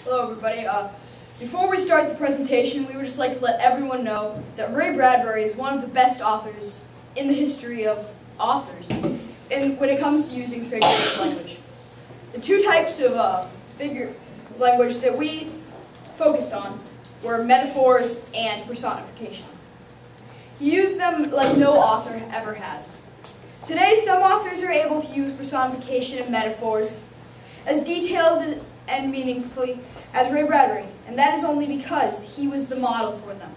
Hello everybody. Before we start the presentation, we would just like to let everyone know that Ray Bradbury is one of the best authors in the history of authors when it comes to using figurative language. The two types of figure language that we focused on were metaphors and personification. He used them like no author ever has. Today, some authors are able to use personification and metaphors as detailed and meaningfully as Ray Bradbury, and that is only because he was the model for them.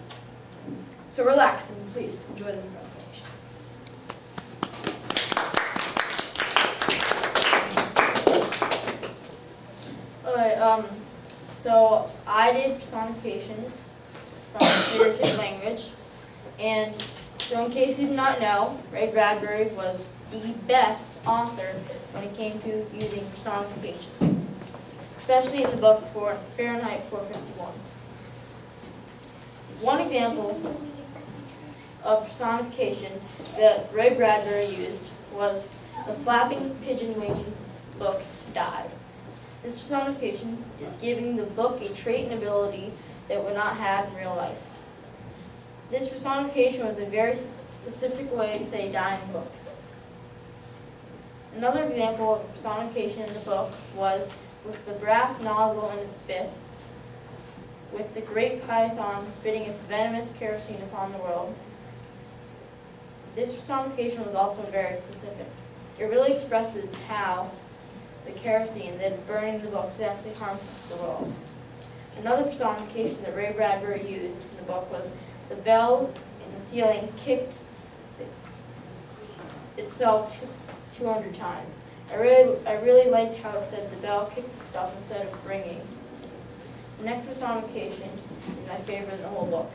So relax and please enjoy the presentation. Alright, so I did personifications from figurative language, and so in case you did not know, Ray Bradbury was the best author when it came to using personification, especially in the book for Fahrenheit 451. One example of personification that Ray Bradbury used was the flapping pigeon-wing book's dive. This personification is giving the book a trait and ability that it would not have in real life. This personification was a very specific way to say die in books. Another example of personification in the book was with the brass nozzle in its fists, with the great python spitting its venomous kerosene upon the world. This personification was also very specific. It really expresses how the kerosene that is burning the books actually harms the world. Another personification that Ray Bradbury used in the book was the bell in the ceiling kicked itself 200 times. I really liked how it said the bell kicked itself instead of ringing. The next personification is my favorite in the whole book.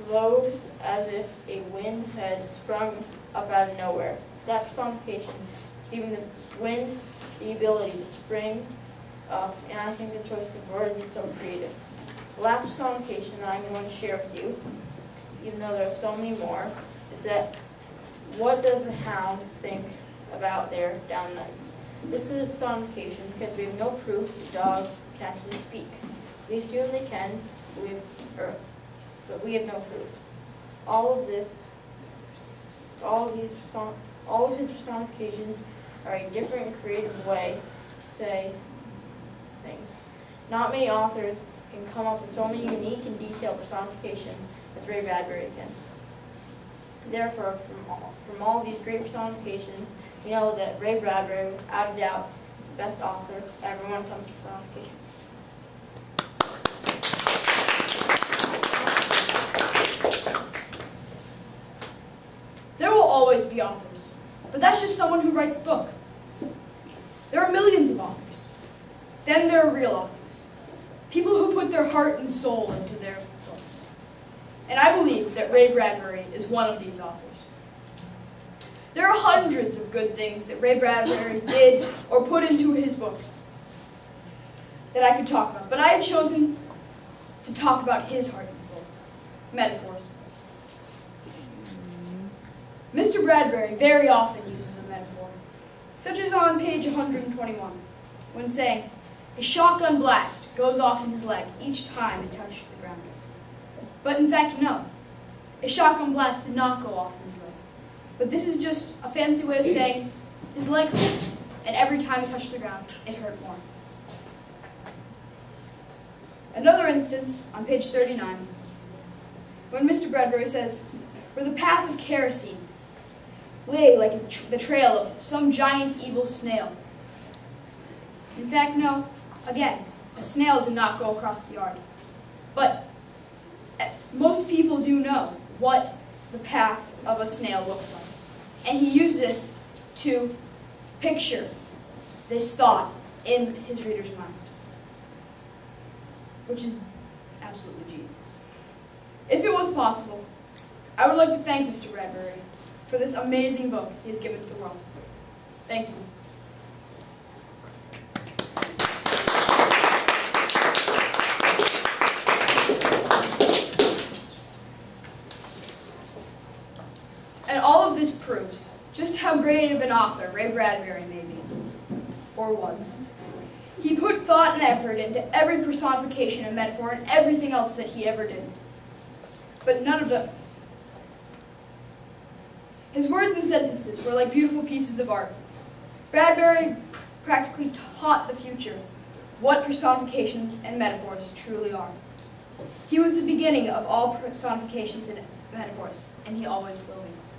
Slowed as if a wind had sprung up out of nowhere. That personification is giving the wind the ability to spring up, and I think the choice of words is so creative. The last personification that I'm going to share with you, even though there are so many more, is that what does a hound think about their down nights? This is a personification because we have no proof that dogs can actually speak. We assume they can, but we have no proof. All of his personifications are a different and creative way to say things. Not many authors can come up with so many unique and detailed personifications as Ray Bradbury can. Therefore, from all these great personifications, we know that Ray Bradbury, without a doubt, is the best author ever when it comes to personification. There will always be authors, but that's just someone who writes a book. There are millions of authors. Then there are real authors. People who put their heart and soul into their books. And I believe that Ray Bradbury is one of these authors. There are hundreds of good things that Ray Bradbury did or put into his books that I could talk about, but I have chosen to talk about his heart and soul, metaphors. Mr. Bradbury very often uses a metaphor, such as on page 121, when saying, "A shotgun blast goes off in his leg each time it touched the ground." But in fact, no. A shotgun blast did not go off in his leg. But this is just a fancy way of saying his leg hurt, and every time it touched the ground, it hurt more. Another instance, on page 39, when Mr. Bradbury says, "Where the path of kerosene lay like the trail of some giant evil snail." In fact, no. Again, a snail did not go across the yard. But most people do know what the path of a snail looks like. And he used this to picture this thought in his reader's mind, which is absolutely genius. If it was possible, I would like to thank Mr. Bradbury for this amazing book he has given to the world. Thank you. And all of this proves just how great of an author Ray Bradbury may be, or was. He put thought and effort into every personification and metaphor and everything else that he ever did. But none of them. His words and sentences were like beautiful pieces of art. Bradbury practically taught the future what personifications and metaphors truly are. He was the beginning of all personifications and metaphors, and he always will be.